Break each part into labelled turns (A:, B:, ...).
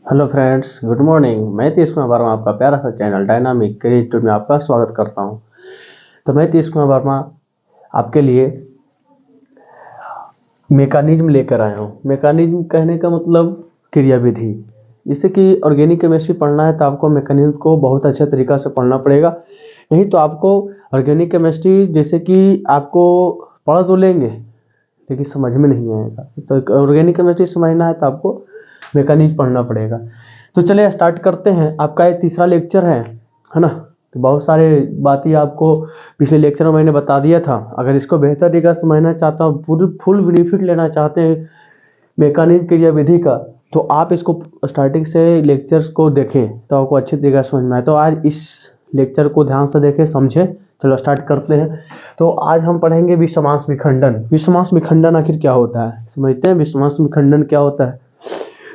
A: Hello friends, good morning. मैं तीस कुमार वर्मा आपका प्यारा सा चैनल डायनामिक क्रिएटिव में आपका स्वागत करता हूं। तो मैं तीस कुमार वर्मा आपके लिए मैकेनिज्म लेकर आया हूं। मैकेनिज्म कहने का मतलब क्रियाविधि। जैसे कि ऑर्गेनिक केमिस्ट्री पढ़ना है तो आपको मैकेनिज्म को बहुत अच्छे तरीक़ा से पढ़ना पड़ेगा, नहीं तो आपको ऑर्गेनिक केमिस्ट्री जैसे कि आपको पढ़ तो लेंगे लेकिन समझ में नहीं आएगा। तो ऑर्गेनिक केमिस्ट्री समझना है तो आपको मैकेनिज्म पढ़ना पड़ेगा। तो चलिए स्टार्ट करते हैं। आपका ये तीसरा लेक्चर है ना। तो बहुत सारे बातें आपको पिछले लेक्चर में मैंने बता दिया था। अगर इसको बेहतर तरीका से समझना चाहता हूँ, पूरी फुल बेनिफिट लेना चाहते हैं मैकेनिज्म क्रियाविधि का, तो आप इसको स्टार्टिंग से लेक्चर्स को देखें तो आपको अच्छी तरीके से समझ में आए। तो आज इस लेक्चर को ध्यान से देखें, समझें। चलो स्टार्ट करते हैं। तो आज हम पढ़ेंगे विषमांश विखंडन। विषमांश विखंडन आखिर क्या होता है, समझते हैं विषमांश विखंडन क्या होता है।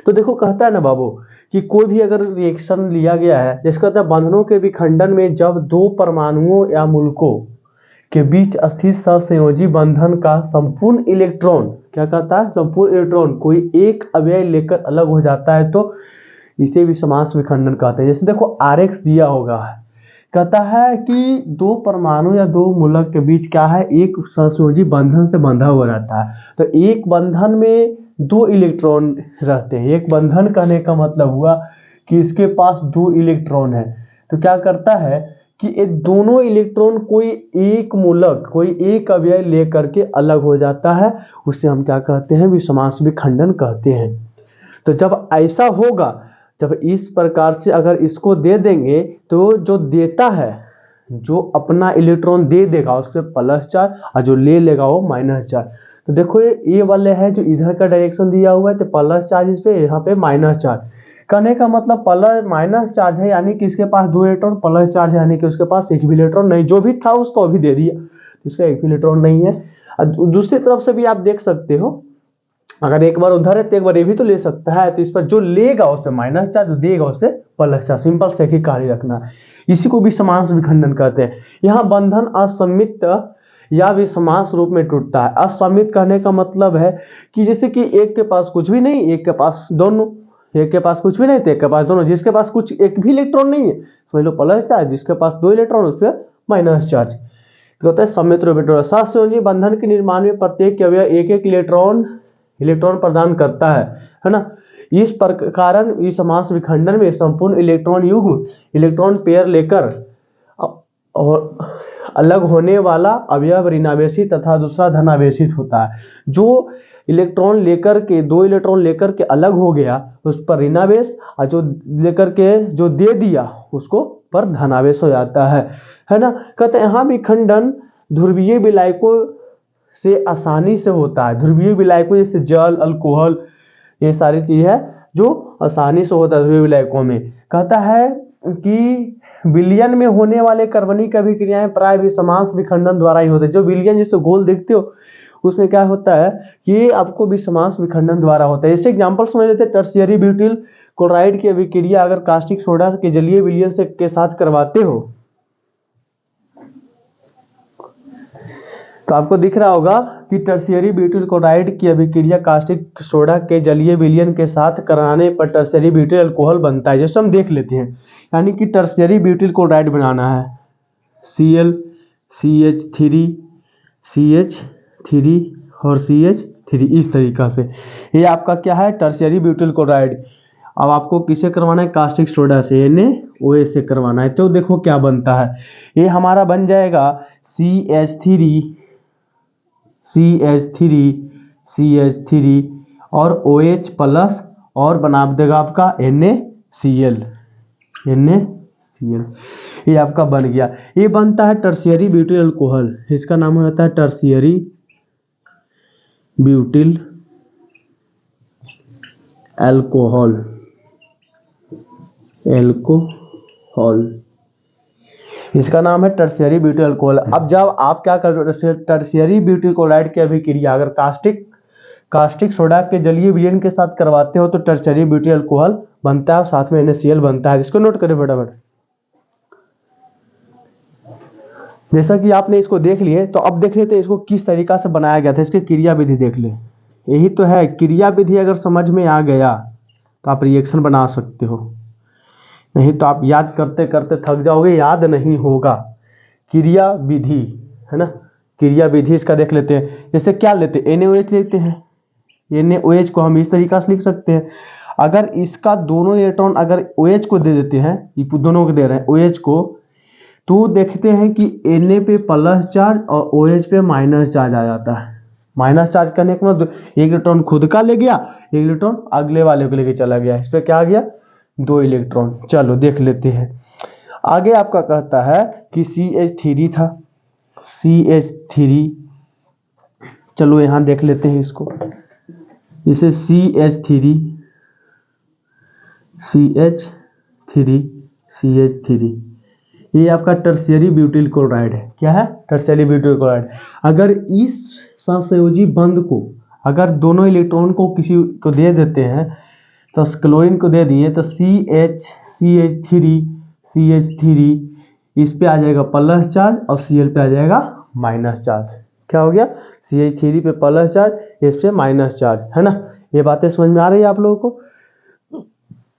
A: तो देखो, कहता है ना बाबू कि कोई भी अगर रिएक्शन लिया गया है, जिसका कहता है बंधनों के विखंडन में जब दो परमाणुओं या मूलकों के बीच स्थित सहसंयोजी बंधन का संपूर्ण इलेक्ट्रॉन, क्या कहता है, संपूर्ण इलेक्ट्रॉन कोई एक अवयव लेकर अलग हो जाता है तो इसे विषमांश विखंडन कहते हैं। जैसे देखो RX दिया होगा, कहता है कि दो परमाणु या दो मूलक के बीच क्या है, एक सहसंयोजी बंधन से बंधा हुआ रहता है। तो एक बंधन में दो इलेक्ट्रॉन रहते हैं। एक बंधन कहने का मतलब हुआ कि इसके पास दो इलेक्ट्रॉन है। तो क्या करता है कि ये दोनों इलेक्ट्रॉन कोई एक मूलक, कोई एक अवयव लेकर के अलग हो जाता है। उसे हम क्या कहते हैं, विषमांश विखंडन कहते हैं। तो जब ऐसा होगा, जब इस प्रकार से अगर इसको दे देंगे तो जो देता है, जो अपना इलेक्ट्रॉन दे देगा उसके प्लस चार्ज और जो ले लेगा वो माइनस चार्ज। तो देखो ये वाले है जो इधर का डायरेक्शन दिया हुआ है तो प्लस चार्ज इस पे, यहाँ पे माइनस चार्ज। कहने का मतलब प्लस माइनस चार्ज है यानी कि इसके पास दो इलेक्ट्रॉन, प्लस चार्ज है यानी कि उसके पास एक भी इलेक्ट्रॉन नहीं। जो भी था उसको अभी दे दिया, इसका एक भी इलेक्ट्रॉन नहीं है। दूसरी तरफ से भी आप देख सकते हो, अगर एक बार उधर है तो एक बार ये भी तो ले सकता है। तो इस पर जो लेगा उससे माइनस चार्ज, जो देगा उससे प्लस चार्ज। सिंपल से ही कार्य रखना है। इसी को विषमांश विखंडन कहते हैं। यहाँ बंधन असममित या विषमांश रूप में टूटता है। असममित कहने का मतलब है कि जैसे कि एक के पास कुछ भी नहीं, एक के पास दोनों, एक के पास कुछ भी नहीं तो एक के पास दोनों। जिसके पास कुछ एक भी इलेक्ट्रॉन नहीं है समझ लो प्लस चार्ज, जिसके पास दो इलेक्ट्रॉन उस पर माइनस चार्ज। तो होता है सममित रूप में टूटा। सहसंयोजी बंधन के निर्माण में प्रत्येक अवयव एक एक इलेक्ट्रॉन प्रदान करता है ना। इस कारण विषमांश विखंडन में संपूर्ण इलेक्ट्रॉन युग्म इलेक्ट्रॉन पेयर लेकर और अलग होने वाला अवयव ऋणावेशित तथा दूसरा धनावेशित होता है। जो इलेक्ट्रॉन लेकर के, दो इलेक्ट्रॉन लेकर के अलग हो गया उस पर ऋणावेश, और जो लेकर के जो दे दिया उसको पर धनावेश हो जाता है ना। कहते हैं यहाँ विखंडन ध्रुवीय विलायकों से आसानी से होता है। ध्रुवीय विलायकों जैसे जल, अल्कोहल, ये सारी चीज है जो आसानी से होता है ध्रुवीय विलायकों में। कहता है कि विलयन में होने वाले कार्बनिक अभिक्रियाएं प्राय विषमांश विखंडन द्वारा ही होते हैं। जो विलयन जैसे गोल देखते हो उसमें क्या होता है कि आपको विषमांश विखंडन द्वारा होता है। जैसे एग्जांपल समझ लेते हैं, टर्शियरी ब्यूटिल क्लोराइड की अभिक्रिया अगर कास्टिक सोडा के जलीय विलयन से के साथ करवाते हो तो आपको दिख रहा होगा कि टर्शियरी ब्यूटिल क्लोराइड की अभिक्रिया कास्टिक सोडा के जलीय विलयन के साथ कराने पर टर्शियरी ब्यूटिल अल्कोहल बनता है। जैसे हम देख लेते हैं, यानी कि टर्शियरी ब्यूटिल क्लोराइड बनाना है, Cl CH3 CH3 और CH3 इस तरीका से। ये आपका क्या है, टर्शियरी ब्यूटिल क्लोराइड। अब आपको किसे करवाना है, कास्टिक सोडा से, NaOH से करवाना है। तो देखो क्या बनता है, ये हमारा बन जाएगा CH3 और OH प्लस और बना देगा आपका NaCl। ये आपका बन गया। ये बनता है टर्शियरी ब्यूटिल अल्कोहल। इसका नाम होता है टर्शियरी ब्यूटिल अल्कोहल। इसका नाम है टर्शियरी ब्यूटिल अल्कोहल। अब जब आप क्या कर रहे हो, टर्शियरी ब्यूटिल क्लोराइड की अभिक्रिया अगर कास्टिक सोडा के जलीय विलयन के साथ करवाते हो तो टर्शियरी ब्यूटिल अल्कोहल बनता है और साथ में NaCl बनता है। इसको नोट करें फटाफट। जैसा कि आपने इसको देख लिए, तो अब देख लेते हैं इसको किस तरीका से बनाया गया था। इसकी क्रिया विधि देख ले। यही तो है क्रिया विधि। अगर समझ में आ गया तो आप रिएक्शन बना सकते हो, नहीं तो आप याद करते करते थक जाओगे, याद नहीं होगा। क्रिया विधि है ना, क्रिया विधि इसका देख लेते हैं। जैसे क्या लेते हैं, NaOH लेते हैं। NaOH को हम इस तरीका से लिख सकते हैं, अगर इसका दोनों इलेक्ट्रॉन अगर OH को दे देते हैं, ये दोनों को दे रहे हैं OH को, तो देखते हैं कि Na पे प्लस चार्ज और OH पे माइनस चार्ज आ जाता है। माइनस चार्ज करने के बाद एक इलेक्ट्रॉन खुद का ले गया, एक इलेक्ट्रॉन अगले वाले को लेके चला गया, इस पे क्या आ गया, 2 इलेक्ट्रॉन। चलो देख लेते हैं आगे। आपका कहता है कि CH3 था, CH3, चलो यहाँ देख लेते हैं इसको। इसे CH3 ये आपका टर्शियरी ब्यूटिल क्लोराइड है। क्या है, टर्शियरी ब्यूटिल क्लोराइड। अगर इस सहसंयोजी बंध को अगर दोनों इलेक्ट्रॉन को किसी को दे देते हैं, तो क्लोरीन को दे दिए तो CH3 इस पे आ जाएगा प्लस चार्ज और Cl पे आ जाएगा माइनस चार्ज। क्या हो गया, CH3 पे प्लस चार्ज, इस पे माइनस चार्ज, है ना। ये बातें समझ में आ रही है आप लोगों को।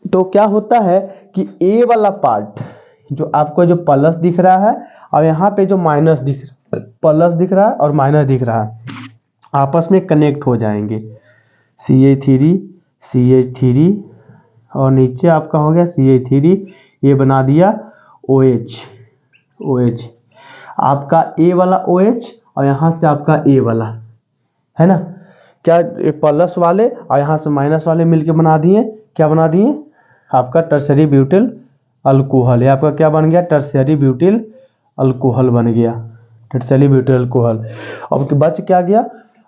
A: तो क्या होता है कि A वाला पार्ट जो आपको जो प्लस दिख रहा है और यहाँ पे जो माइनस प्लस दिख रहा है और माइनस दिख रहा है, आपस में कनेक्ट हो जाएंगे। CH3 और नीचे आपका हो गया CH3, ये बना दिया OH। आपका A वाला OH और यहाँ से आपका A वाला, है ना। क्या प्लस वाले और यहाँ से माइनस वाले मिलके बना दिए, क्या बना दिए, आपका टर्शियरी ब्यूटिल अल्कोहल। आपका क्या बन गया, टर्शियरी ब्यूटिल अल्कोहल बन गया, टर्शियरी ब्यूटिल अल्कोहल। अब बच क्या गया,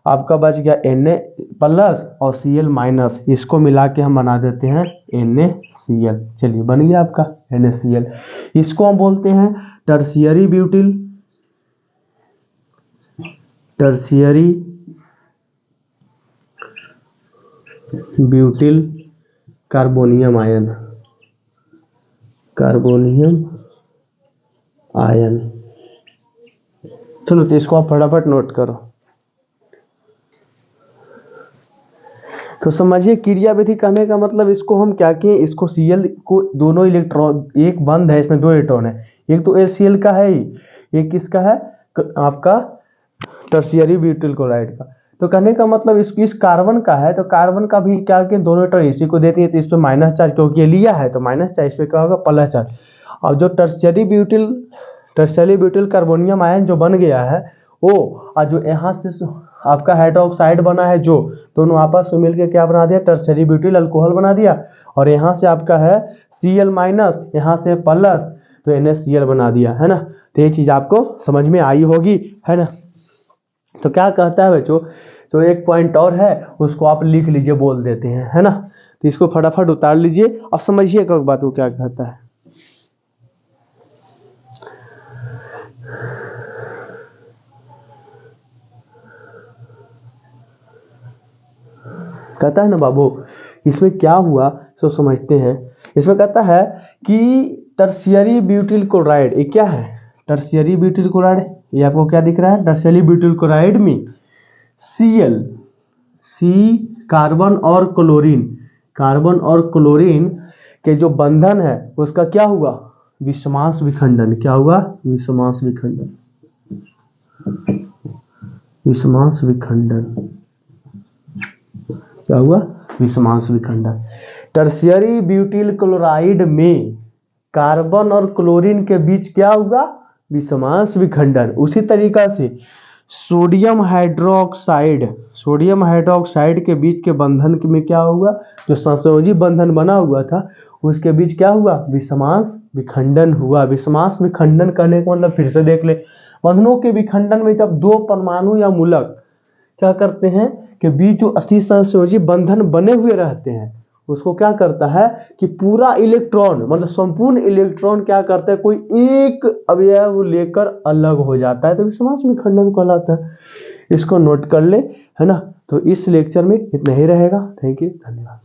A: आपका बच गया Na प्लस और Cl माइनस, इसको मिला के हम बना देते हैं NaCl। चलिए बन गया आपका NaCl। इसको हम बोलते हैं टर्शियरी ब्यूटिल कार्बोनियम आयन। चलो तो इसको आप फटाफट नोट करो। तो समझिए क्रिया विधि कहने का मतलब, इसको हम क्या किए, इसको Cl को दोनों इलेक्ट्रॉन, एक बंद है इसमें 2 इलेक्ट्रॉन है, एक तो HCl का है ही, एक किसका है, आपका टर्शियरी ब्यूटिल क्लोराइड का। तो कहने का मतलब इस कार्बन का है, तो कार्बन का भी क्या कि दोनों इलेक्ट्रॉन इसी को देती है, तो इस पर माइनस चार्ज, क्योंकि ये लिया है तो माइनस चार्ज, इस पर क्या होगा, प्लस चार्ज। और जो टर्शियरी ब्यूटिल कार्बोनियम आयन जो बन गया है वो, और जो यहाँ से आपका हाइड्रोक्साइड बना है, जो दोनों आपस में मिलकर क्या बना दिया, टर्शियरी ब्यूटिल अल्कोहल बना दिया। और यहाँ से आपका है Cl माइनस, यहाँ से प्लस, तो NaCl बना दिया, है ना। तो ये चीज आपको समझ में आई होगी, है ना। तो क्या कहता है बच्चों, तो एक पॉइंट और है, उसको आप लिख लीजिए, बोल देते हैं, है ना। तो इसको फटाफट उतार लीजिए और समझिए एक बात को क्या कहता है। कहता है ना बाबू, इसमें क्या हुआ सो समझते हैं। इसमें कहता है कि टर्शियरी ब्यूटिल क्लोराइड, ये क्या है, टर्शियरी ब्यूटिल क्लोराइड, ये आपको क्या दिख रहा है, टर्शियरी ब्यूटिल क्लोराइड में Cl, कार्बन और क्लोरीन के जो बंधन है उसका क्या हुआ, विषमांश विखंडन। क्या हुआ, विषमांश विखंडन। क्या हुआ, विषमांश विखंडन। टर्शियरी ब्यूटिल क्लोराइड में कार्बन और क्लोरीन के बीच क्या होगा, विषमांश विखंडन। उसी तरीका से सोडियम हाइड्रोक्साइड के बीच के बंधन में क्या हुआ, जो सहसंयोजी बंधन बना हुआ था उसके बीच क्या हुआ, विषमांश विखंडन हुआ। विषमांश विखंडन करने का मतलब फिर से देख ले, बंधनों के विखंडन में जब 2 परमाणु या मूलक क्या करते हैं कि बीच जो अस्थि सहसंयोजी बंधन बने हुए रहते हैं, उसको क्या करता है कि पूरा इलेक्ट्रॉन, मतलब संपूर्ण इलेक्ट्रॉन क्या करता है, कोई एक अवयव लेकर अलग हो जाता है, तो विषमांश विखंडन कहलाता है। इसको नोट कर ले, है ना। तो इस लेक्चर में इतना ही रहेगा। थैंक यू, धन्यवाद।